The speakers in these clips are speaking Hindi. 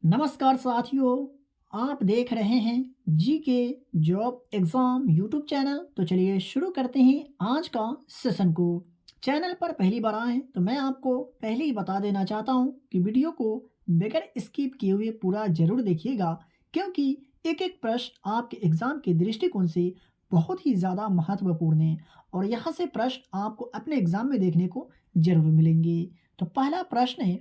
नमस्कार साथियों, आप देख रहे हैं जी के जॉब एग्ज़ाम यूट्यूब चैनल। तो चलिए शुरू करते हैं आज का सेशन को। चैनल पर पहली बार आए तो मैं आपको पहले ही बता देना चाहता हूं कि वीडियो को बगैर स्किप किए हुए पूरा ज़रूर देखिएगा, क्योंकि एक एक प्रश्न आपके एग्ज़ाम के दृष्टिकोण से बहुत ही ज़्यादा महत्वपूर्ण है और यहाँ से प्रश्न आपको अपने एग्ज़ाम में देखने को ज़रूर मिलेंगे। तो पहला प्रश्न है,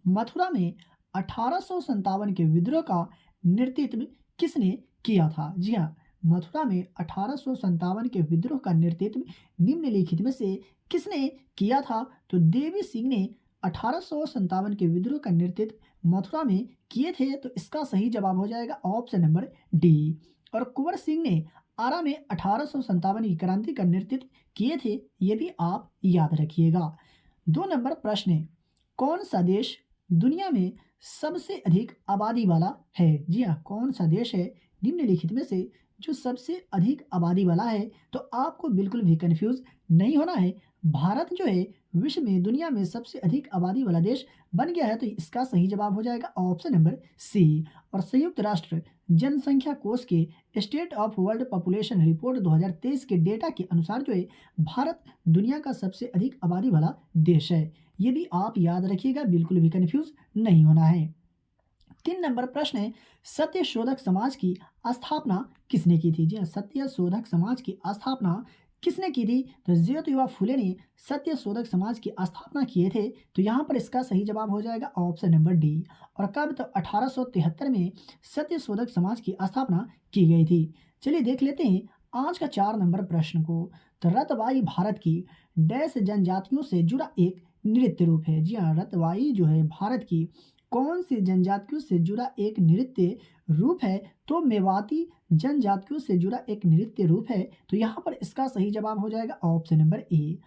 मथुरा में 1857 के विद्रोह का नेतृत्व किसने किया था? जी हाँ, मथुरा में 1857 के विद्रोह का नेतृत्व निम्नलिखित में से किसने किया था? तो देवी सिंह ने 1857 के विद्रोह का नेतृत्व मथुरा में किए थे। तो इसका सही जवाब हो जाएगा ऑप्शन नंबर डी। और कुंवर सिंह ने आरा में 1857 की क्रांति का नेतृत्व किए थे, ये भी आप याद रखिएगा। 2 नंबर प्रश्न है, कौन सा देश दुनिया में सबसे अधिक आबादी वाला है? जी हाँ, कौन सा देश है निम्नलिखित में से जो सबसे अधिक आबादी वाला है? तो आपको बिल्कुल भी कंफ्यूज नहीं होना है। भारत जो है विश्व में दुनिया में सबसे अधिक आबादी वाला देश बन गया है। तो इसका सही जवाब हो जाएगा ऑप्शन नंबर सी। और संयुक्त राष्ट्र जनसंख्या कोष के state of world population report 2023 के डेटा के अनुसार जो है भारत दुनिया का सबसे अधिक आबादी वाला देश है। ये भी आप याद रखिएगा, बिल्कुल भी कंफ्यूज नहीं होना है। 3 नंबर प्रश्न है, सत्य शोधक समाज की स्थापना किसने की थी? जी हाँ, सत्य शोधक समाज की स्थापना किसने की थी? तो ज्योतिबा फुले ने सत्य शोधक समाज की स्थापना किए थे। तो यहाँ पर इसका सही जवाब हो जाएगा ऑप्शन नंबर डी। और कब? तो 1873 में सत्य शोधक समाज की स्थापना की गई थी। चलिए देख लेते हैं आज का 4 नंबर प्रश्न को। तो रतवाई भारत की डैश जनजातियों से जुड़ा एक नृत्य रूप है। जी हाँ, रतवाई जो है भारत की कौन सी जनजातियों से जुड़ा एक नृत्य रूप है? तो मेवाती जनजातियों से जुड़ा एक नृत्य रूप है। तो यहाँ पर इसका सही जवाब हो जाएगा ऑप्शन नंबर ए।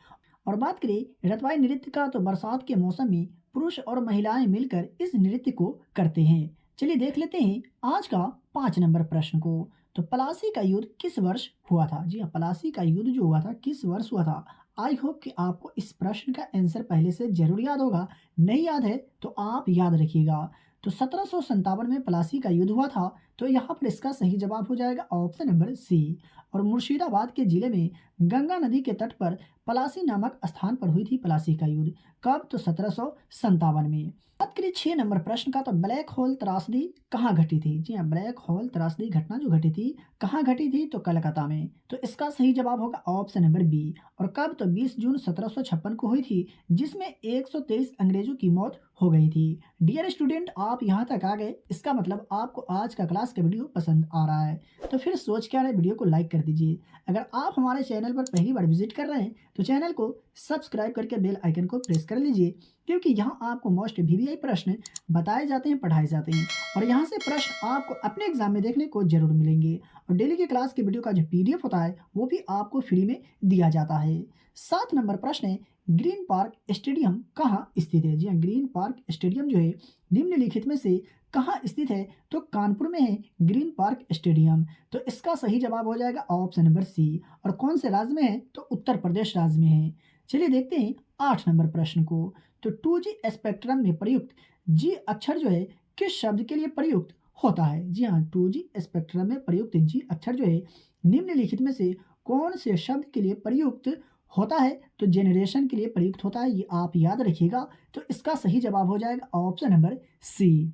और बात करें रतवाई नृत्य का, तो बरसात के मौसम में पुरुष और महिलाएं मिलकर इस नृत्य को करते हैं। चलिए देख लेते हैं आज का 5 नंबर प्रश्न को। तो पलासी का युद्ध किस वर्ष हुआ था? जी हाँ, पलासी का युद्ध जो हुआ था किस वर्ष हुआ था? आई होप कि आपको इस प्रश्न का आंसर पहले से जरूर याद होगा। नहीं याद है तो आप याद रखिएगा। तो 1757 में पलासी का युद्ध हुआ था। तो यहाँ पर इसका सही जवाब हो जाएगा ऑप्शन नंबर सी। और मुर्शिदाबाद के जिले में गंगा नदी के तट पर पलासी नामक स्थान पर हुई थी पलासी का युद्ध। कब? तो 1757 में। बात करिए 6 नंबर प्रश्न का, तो ब्लैक होल त्रासदी कहाँ घटी थी? जी हाँ, ब्लैक होल त्रासदी घटना जो घटी थी कहाँ घटी थी? तो कलकत्ता में। तो इसका सही जवाब होगा ऑप्शन नंबर बी। और कब? तो 20 जून 1756 को हुई थी, जिसमें 123 अंग्रेजों की मौत हो गई थी। डियर स्टूडेंट, आप यहाँ तक आ गए, इसका मतलब आपको आज का क्लास का वीडियो पसंद आ रहा है। तो फिर सोच क्या रहे, वीडियो को लाइक कर दीजिए। अगर आप हमारे चैनल पर पहली बार विजिट कर रहे हैं तो चैनल को सब्सक्राइब करके बेल आइकन को प्रेस कर लीजिए, क्योंकि यहाँ आपको मोस्ट वीवीआई प्रश्न बताए जाते हैं, पढ़ाए जाते हैं और यहाँ से प्रश्न आपको अपने एग्जाम में देखने को जरूर मिलेंगे। और डेली के क्लास के वीडियो का जो पीडीएफ होता है वो भी आपको फ्री में दिया जाता है। 7 नंबर प्रश्न है, ग्रीन पार्क स्टेडियम कहाँ स्थित है? जी हाँ, ग्रीन पार्क स्टेडियम जो है निम्नलिखित में से कहाँ स्थित है? तो कानपुर में है ग्रीन पार्क स्टेडियम। तो इसका सही जवाब हो जाएगा ऑप्शन नंबर सी। और कौन से राज्य में है? तो उत्तर प्रदेश राज्य में है। चलिए देखते हैं 8 नंबर प्रश्न को। तो 2G स्पेक्ट्रम में प्रयुक्त जी अक्षर जो है किस शब्द के लिए प्रयुक्त होता है? जी हाँ, 2G स्पेक्ट्रम में प्रयुक्त जी अक्षर जो है निम्नलिखित में से कौन से शब्द के लिए प्रयुक्त होता है? तो जेनरेशन के लिए प्रयुक्त होता है, ये आप याद रखिएगा। तो इसका सही जवाब हो जाएगा ऑप्शन नंबर सी।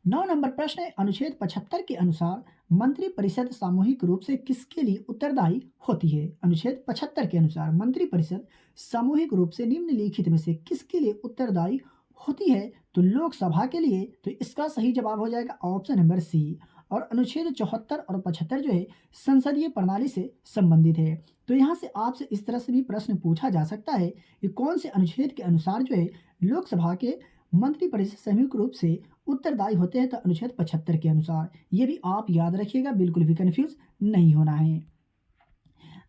9 नंबर प्रश्न है, अनुच्छेद 75 के अनुसार मंत्रिपरिषद सामूहिक रूप से किसके लिए उत्तरदायी होती है? अनुच्छेद 75 के अनुसार मंत्रिपरिषद सामूहिक रूप से निम्नलिखित में से किसके लिए उत्तरदायी होती है? तो लोकसभा के लिए। तो इसका सही जवाब हो जाएगा ऑप्शन नंबर सी। और अनुच्छेद 74 और 75 जो है संसदीय प्रणाली से संबंधित है। तो यहाँ से आपसे इस तरह से भी प्रश्न पूछा जा सकता है कि कौन से अनुच्छेद के अनुसार जो है लोकसभा के मंत्रिपरिषद संयुक्त रूप से उत्तरदायी होते हैं? तो अनुच्छेद 75 के अनुसार। ये भी आप याद रखिएगा, बिल्कुल भी कंफ्यूज नहीं होना है।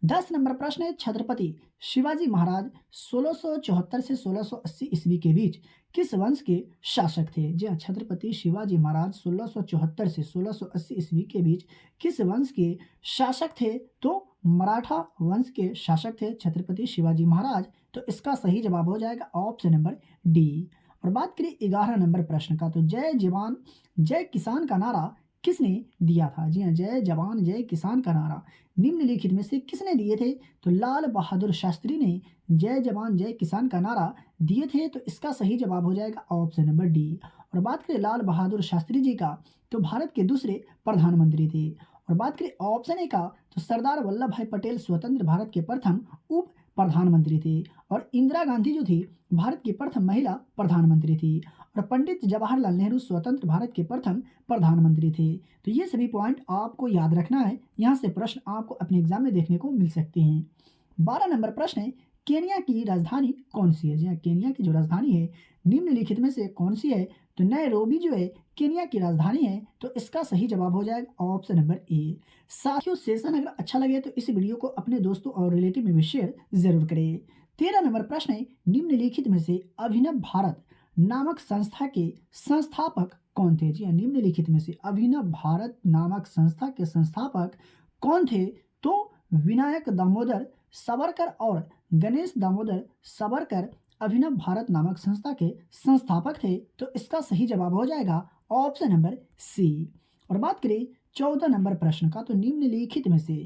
10 नंबर प्रश्न है, छत्रपति शिवाजी महाराज 1674 से 1680 ईस्वी के बीच किस वंश के शासक थे? जी हाँ, छत्रपति शिवाजी महाराज 1674 से 1680 ईस्वी के बीच किस वंश के शासक थे? तो मराठा वंश के शासक थे छत्रपति शिवाजी महाराज। तो इसका सही जवाब हो जाएगा ऑप्शन नंबर डी। और बात करें 11 नंबर प्रश्न का, तो जय जवान जय किसान का नारा किसने दिया था? जी हाँ, जय जवान जय किसान का नारा निम्नलिखित में से किसने दिए थे? तो लाल बहादुर शास्त्री ने जय जवान जय किसान का नारा दिए थे। तो इसका सही जवाब हो जाएगा ऑप्शन नंबर डी। और बात करें लाल बहादुर शास्त्री जी का, तो भारत के दूसरे प्रधानमंत्री थे। और बात करें ऑप्शन ए का, तो सरदार वल्लभ भाई पटेल स्वतंत्र भारत के प्रथम उप प्रधानमंत्री थे। और इंदिरा गांधी जो थी भारत की प्रथम महिला प्रधानमंत्री थी। और पंडित जवाहरलाल नेहरू स्वतंत्र भारत के प्रथम प्रधानमंत्री थे। तो ये सभी पॉइंट आपको याद रखना है, यहाँ से प्रश्न आपको अपने एग्जाम में देखने को मिल सकते हैं। 12 नंबर प्रश्न है, केनिया की राजधानी कौन सी है? जी हाँ, केनिया की जो राजधानी है निम्नलिखित में से कौन सी है? तो नैरोबी जो है केनिया की राजधानी है। तो इसका सही जवाब हो जाएगा ऑप्शन नंबर ए। साथियों, सेशन अगर अच्छा लगे तो इस वीडियो को अपने दोस्तों और रिलेटिव में भी शेयर जरूर करें। 13 नंबर प्रश्न है, निम्नलिखित में से अभिनव भारत नामक संस्था के संस्थापक कौन थे? जी हाँ, निम्नलिखित में से अभिनव भारत नामक संस्था के संस्थापक कौन थे? तो विनायक दामोदर सावरकर और गणेश दामोदर सावरकर अभिनव भारत नामक संस्था के संस्थापक थे। तो इसका सही जवाब हो जाएगा ऑप्शन नंबर सी। और बात करें 14 नंबर प्रश्न का, तो निम्नलिखित में से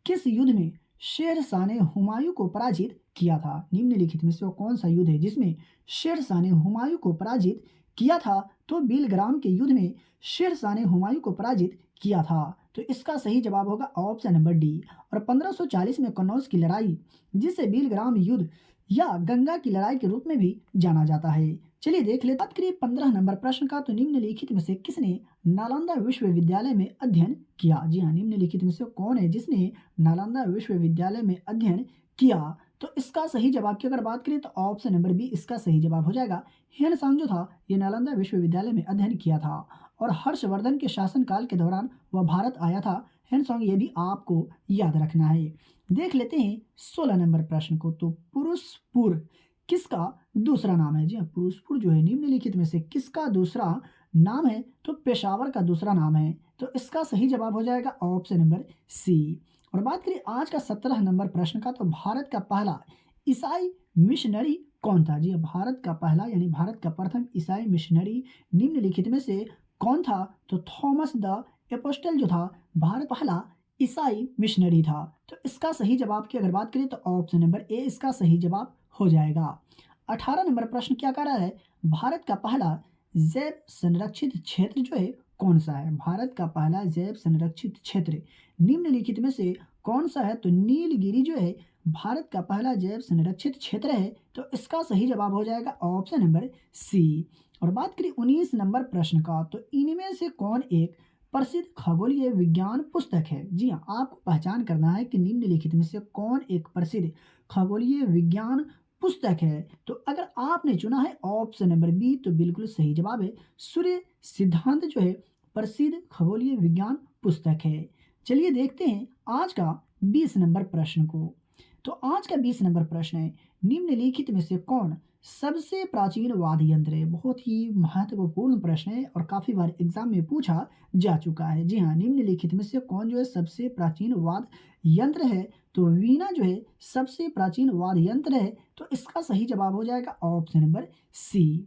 किस युद्ध में शेरशाह ने हुमायूं को पराजित किया था? निम्नलिखित में से वो कौन सा युद्ध है जिसमें शेरशाह ने हुमायूं को पराजित किया था? तो बिलग्राम के युद्ध में शेरशाह ने हुमायूं को पराजित किया था। तो इसका सही जवाब होगा ऑप्शन नंबर डी। और 1540 में कन्नौज की लड़ाई, जिसे बिलग्राम युद्ध या गंगा की लड़ाई के रूप में भी जाना जाता है। चलिए देख ले, बात करिए 15 नंबर प्रश्न का, तो निम्नलिखित में से किसने नालंदा विश्वविद्यालय में अध्ययन किया? जी हाँ, निम्नलिखित में से कौन है जिसने नालंदा विश्वविद्यालय में अध्ययन किया? तो इसका सही जवाब की अगर बात करें तो ऑप्शन नंबर बी इसका सही जवाब हो जाएगा। ह्वेनसांग जो था ये नालंदा विश्वविद्यालय में अध्ययन किया था। और हर्षवर्धन के शासनकाल के दौरान वह भारत आया था। ह्वेनसांग, ये भी आपको याद रखना है। देख लेते हैं 16 नंबर प्रश्न को, तो पुरुषपुर किसका दूसरा नाम है? जी हाँ, पुरुषपुर जो है निम्नलिखित में से किसका दूसरा नाम है? तो पेशावर का दूसरा नाम है। तो इसका सही जवाब हो जाएगा ऑप्शन नंबर सी। और बात करें आज का 17 नंबर प्रश्न का, तो भारत का पहला ईसाई मिशनरी कौन था? जी हाँ, भारत का पहला यानी भारत का प्रथम ईसाई मिशनरी निम्नलिखित में से कौन था? तो थॉमस द एपोस्टल जो था भारत पहला ईसाई मिशनरी था। तो इसका सही जवाब की अगर बात करें तो ऑप्शन नंबर ए इसका सही जवाब हो जाएगा। 18 नंबर प्रश्न क्या कह रहा है, भारत का पहला जैव संरक्षित क्षेत्र जो है कौन सा है? भारत का पहला जैव संरक्षित क्षेत्र निम्नलिखित में से कौन सा है? तो नीलगिरी जो है भारत का पहला जैव संरक्षित क्षेत्र है। तो इसका सही जवाब हो जाएगा ऑप्शन नंबर सी। और बात करें 19 नंबर प्रश्न का, तो इनमें से कौन एक प्रसिद्ध खगोलीय विज्ञान पुस्तक है? जी हाँ, आपको पहचान करना है कि निम्नलिखित में से कौन एक प्रसिद्ध खगोलीय विज्ञान पुस्तक है। तो अगर आपने चुना है ऑप्शन नंबर बी तो बिल्कुल सही जवाब है। सूर्य सिद्धांत जो है प्रसिद्ध खगोलीय विज्ञान पुस्तक है। चलिए देखते हैं आज का 20 नंबर प्रश्न को। तो आज का 20 नंबर प्रश्न है, निम्नलिखित में से कौन सबसे प्राचीन वाद्य यंत्र है? बहुत ही महत्वपूर्ण प्रश्न है और काफी बार एग्जाम में पूछा जा चुका है। जी हाँ, निम्नलिखित में से कौन जो है सबसे प्राचीन वाद्य यंत्र है? तो वीणा जो है सबसे प्राचीन वाद्य यंत्र है। तो इसका सही जवाब हो जाएगा ऑप्शन नंबर सी।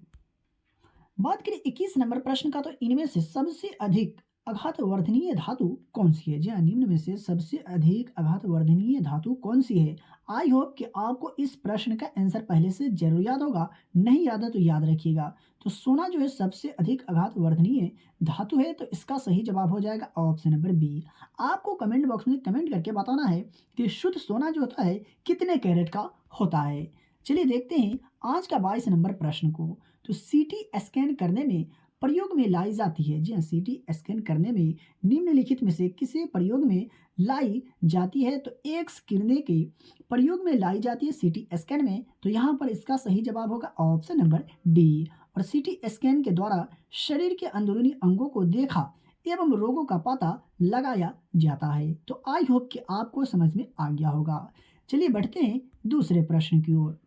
बात करें 21 नंबर प्रश्न का, तो इनमें से सबसे अधिक आघातवर्धनीय धातु कौन सी है? जी हाँ, निम्न में से सबसे अधिक आघातवर्धनीय धातु कौन सी है? आई होप कि आपको इस प्रश्न का आंसर पहले से जरूर याद होगा, नहीं याद है तो याद रखिएगा। तो सोना जो है सबसे अधिक आघातवर्धनीय धातु है। तो इसका सही जवाब हो जाएगा ऑप्शन नंबर बी। आपको कमेंट बॉक्स में कमेंट करके बताना है कि शुद्ध सोना जो होता है कितने कैरेट का होता है। चलिए देखते हैं आज का 22 नंबर प्रश्न को। तो सीटी स्कैन करने में प्रयोग में लाई जाती है। जी हाँ, सीटी स्कैन करने में निम्नलिखित में से किसे प्रयोग में लाई जाती है? तो एक्स किरणें के प्रयोग में लाई जाती है सीटी स्कैन में। तो यहाँ पर इसका सही जवाब होगा ऑप्शन नंबर डी। और सीटी स्कैन के द्वारा शरीर के अंदरूनी अंगों को देखा एवं रोगों का पता लगाया जाता है। तो आई होप कि आपको समझ में आ गया होगा। चलिए बढ़ते हैं दूसरे प्रश्न की ओर।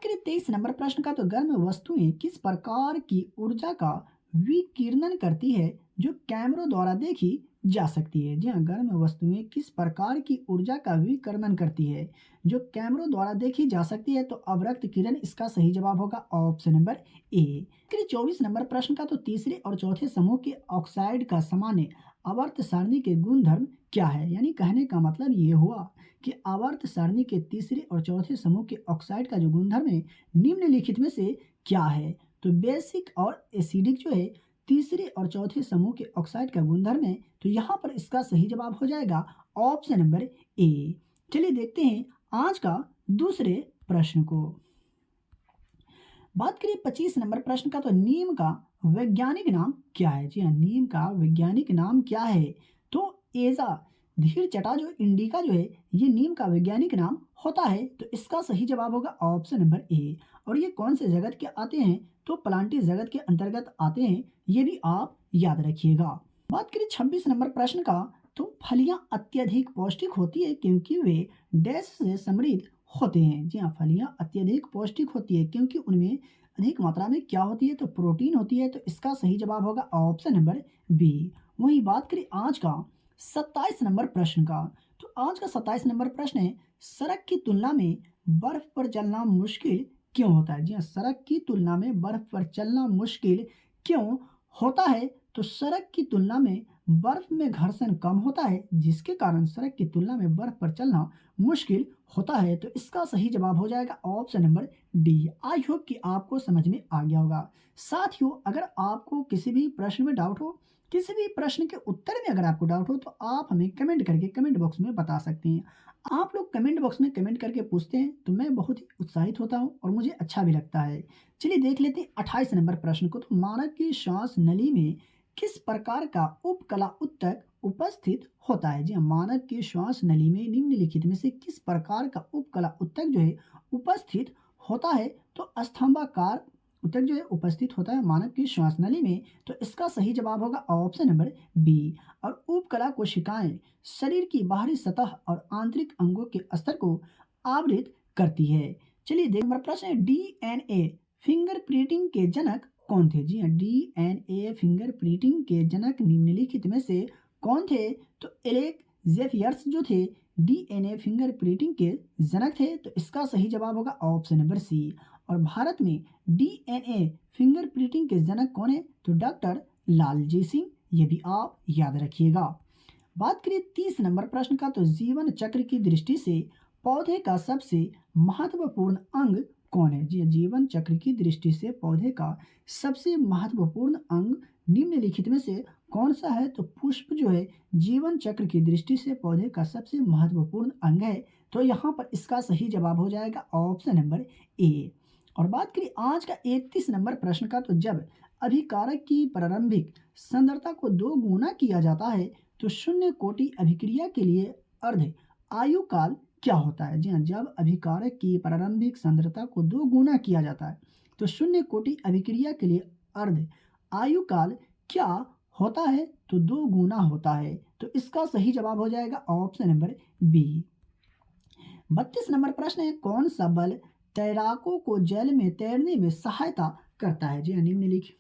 23 नंबर प्रश्न का, तो गर्म वस्तुएं किस प्रकार की ऊर्जा का विकिरणन करती है जो कैमरों द्वारा देखी जा सकती है? जी हाँ, गर्म वस्तुएं किस प्रकार की ऊर्जा का विकिरण करती है जो कैमरों द्वारा देखी जा सकती है? तो अवरक्त किरण इसका सही जवाब होगा ऑप्शन नंबर ए। फिर 24 नंबर प्रश्न का, तो तीसरे और चौथे समूह के ऑक्साइड का सामान्य आवर्त सारणी के गुणधर्म क्या है? यानी कहने का मतलब ये हुआ कि आवर्त सारणी के तीसरे और चौथे समूह के ऑक्साइड का जो गुणधर्म है निम्नलिखित में से क्या है? तो बेसिक और एसिडिक जो है तीसरे और चौथे समूह के ऑक्साइड का गुणधर्म है, तो यहाँ पर इसका सही जवाब हो जाएगा ऑप्शन नंबर ए। चलिए देखते हैं आज का दूसरे प्रश्न को। बात करिए 25 नंबर प्रश्न का, तो नीम का वैज्ञानिक नाम क्या है? जी हाँ, नीम का वैज्ञानिक नाम क्या है? तो एजा धीर चटा जो इंडिका जो है ये नीम का वैज्ञानिक नाम होता है, तो इसका सही जवाब होगा ऑप्शन नंबर ए। और ये कौन से जगत के आते हैं? तो प्लांटी जगत के अंतर्गत आते हैं, ये भी आप याद रखिएगा। बात करिए 26 नंबर प्रश्न का, तो फलियां अत्यधिक पौष्टिक होती है क्योंकि वे डैश से समृद्ध होते हैं। जी हाँ, फलियां अत्यधिक पौष्टिक होती है क्योंकि उनमें अधिक मात्रा में क्या होती है? तो प्रोटीन होती है, तो इसका सही जवाब होगा ऑप्शन नंबर बी। वही बात करें आज का 27 नंबर प्रश्न का, तो आज का 27 नंबर प्रश्न है, सड़क की तुलना में बर्फ पर चलना मुश्किल क्यों होता है? जी हाँ, सड़क की तुलना में बर्फ पर चलना मुश्किल क्यों होता है? तो सड़क की तुलना में बर्फ में घर्षण कम होता है, जिसके कारण सड़क की तुलना में बर्फ पर चलना मुश्किल होता है, तो इसका सही जवाब हो जाएगा option number D. I hope कि आपको समझ में आ गया होगा। साथियों, अगर आपको किसी भी प्रश्न में डाउट हो, किसी भी प्रश्न के उत्तर में अगर आपको डाउट हो, तो आप हमें कमेंट करके कमेंट बॉक्स में बता सकते हैं। आप लोग कमेंट बॉक्स में कमेंट करके पूछते हैं तो मैं बहुत ही उत्साहित होता हूँ और मुझे अच्छा भी लगता है। चलिए देख लेते हैं 28 नंबर प्रश्न को, तो मानव की श्वास नली में किस प्रकार का उपकला ऊतक उपस्थित होता है? जी हाँ, मानव की श्वास नली में निम्नलिखित में से किस प्रकार का उपकला ऊतक जो है उपस्थित होता है? तो स्तंभाकार ऊतक जो है उपस्थित होता है मानव की श्वास नली में, तो इसका सही जवाब होगा ऑप्शन नंबर बी। और उपकला कोशिकाएं शरीर की बाहरी सतह और आंतरिक अंगों के स्तर को आवृत करती है। चलिए देख नंबर प्रश्न है, डीएनए फिंगरप्रिंटिंग के जनक कौन थे? जी हाँ, डीएनए फिंगरप्रिंटिंग के जनक निम्नलिखित में से कौन थे? तो एलेक जेफियर्स जो थे डीएनए फिंगरप्रिंटिंग के जनक थे, तो इसका सही जवाब होगा ऑप्शन नंबर सी। और भारत में डीएनए फिंगरप्रिंटिंग के जनक कौन है? तो डॉक्टर लालजी सिंह, ये भी आप याद रखिएगा। बात करिए 30 नंबर प्रश्न का, तो जीवन चक्र की दृष्टि से पौधे का सबसे महत्वपूर्ण अंग कौन है? जी हाँ, जीवन चक्र की दृष्टि से पौधे का सबसे महत्वपूर्ण अंग निम्नलिखित में से कौन सा है? तो पुष्प जो है जीवन चक्र की दृष्टि से पौधे का सबसे महत्वपूर्ण अंग है, तो यहाँ पर इसका सही जवाब हो जाएगा ऑप्शन नंबर ए। और बात करिए आज का 31 नंबर प्रश्न का, तो जब अभिकारक की प्रारंभिक सांद्रता को 2 गुना किया जाता है तो शून्य कोटि अभिक्रिया के लिए अर्ध आयु काल क्या होता है? जी हाँ, जब अभिकारक की प्रारंभिक सांद्रता को 2 गुना किया जाता है तो शून्य कोटि अभिक्रिया के लिए अर्ध आयु काल क्या होता है? तो 2 गुना होता है, तो इसका सही जवाब हो जाएगा ऑप्शन नंबर बी। 32 नंबर प्रश्न है, कौन सा बल तैराकों को जल में तैरने में सहायता करता है? जी हाँ, निम्नलिखित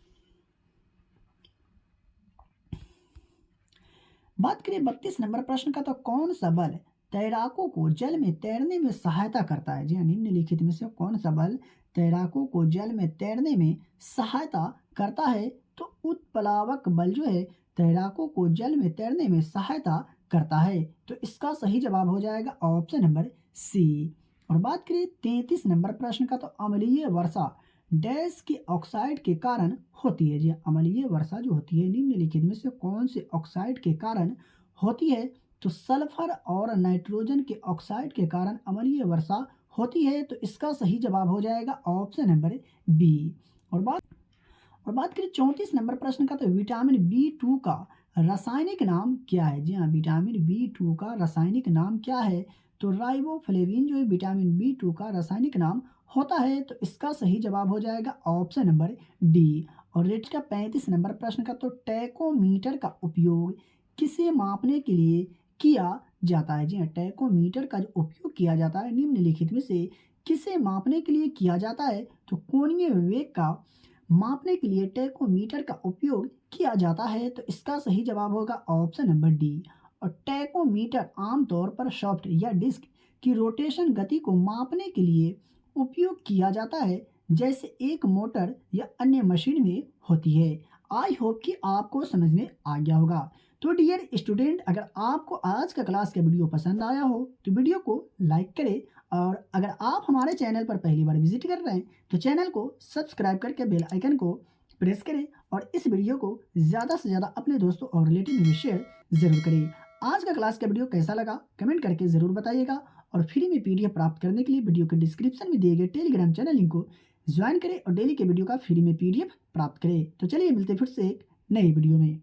बात करें 32 नंबर प्रश्न का, तो कौन सा बल तैराकों को जल में तैरने में सहायता करता है? जी हाँ, निम्नलिखित में से कौन सा बल तैराकों को जल में तैरने में सहायता करता है? तो उत्प्लावक बल जो है तैराकों को जल में तैरने में सहायता करता है, तो इसका सही जवाब हो जाएगा ऑप्शन नंबर सी। और बात करें 33 नंबर प्रश्न का, तो अम्लीय वर्षा डैश के ऑक्साइड के कारण होती है? जी हाँ, अम्लीय वर्षा जो होती है निम्नलिखित में से कौन से ऑक्साइड के कारण होती है? तो सल्फर और नाइट्रोजन के ऑक्साइड के कारण अम्लीय वर्षा होती है, तो इसका सही जवाब हो जाएगा ऑप्शन नंबर बी। और बात करें 34 नंबर प्रश्न का, तो विटामिन बी 2 का रासायनिक नाम क्या है? जी हाँ, विटामिन बी 2 का रासायनिक नाम क्या है? तो राइबोफ्लेविन जो है विटामिन बी 2 का रासायनिक नाम होता है, तो इसका सही जवाब हो जाएगा ऑप्शन नंबर डी। और रेट का 35 नंबर प्रश्न का, तो टैकोमीटर का उपयोग किसे मापने के लिए किया जाता है? जी हाँ, टैकोमीटर का जो उपयोग किया जाता है निम्नलिखित में से किसे मापने के लिए किया जाता है? तो कोणीय वेग का मापने के लिए टैकोमीटर का उपयोग किया जाता है? तो इसका सही जवाब होगा ऑप्शन नंबर डी। और टैकोमीटर आमतौर पर सॉफ्ट या डिस्क की रोटेशन गति को मापने के लिए उपयोग किया जाता है, जैसे एक मोटर या अन्य मशीन में होती है। आई होप कि आपको समझ में आ गया होगा। तो डियर स्टूडेंट, अगर आपको आज का क्लास का वीडियो पसंद आया हो तो वीडियो को लाइक करें, और अगर आप हमारे चैनल पर पहली बार विजिट कर रहे हैं तो चैनल को सब्सक्राइब करके बेल आइकन को प्रेस करें, और इस वीडियो को ज़्यादा से ज़्यादा अपने दोस्तों और रिलेटिव में भी शेयर ज़रूर करें। आज का क्लास का वीडियो कैसा लगा कमेंट करके ज़रूर बताइएगा, और फ्री में पीडीएफ प्राप्त करने के लिए वीडियो के डिस्क्रिप्शन में दिए गए टेलीग्राम चैनल लिंक को ज्वाइन करें और डेली के वीडियो का फ्री में पीडीएफ प्राप्त करें। तो चलिए मिलते हैं फिर से एक नई वीडियो में।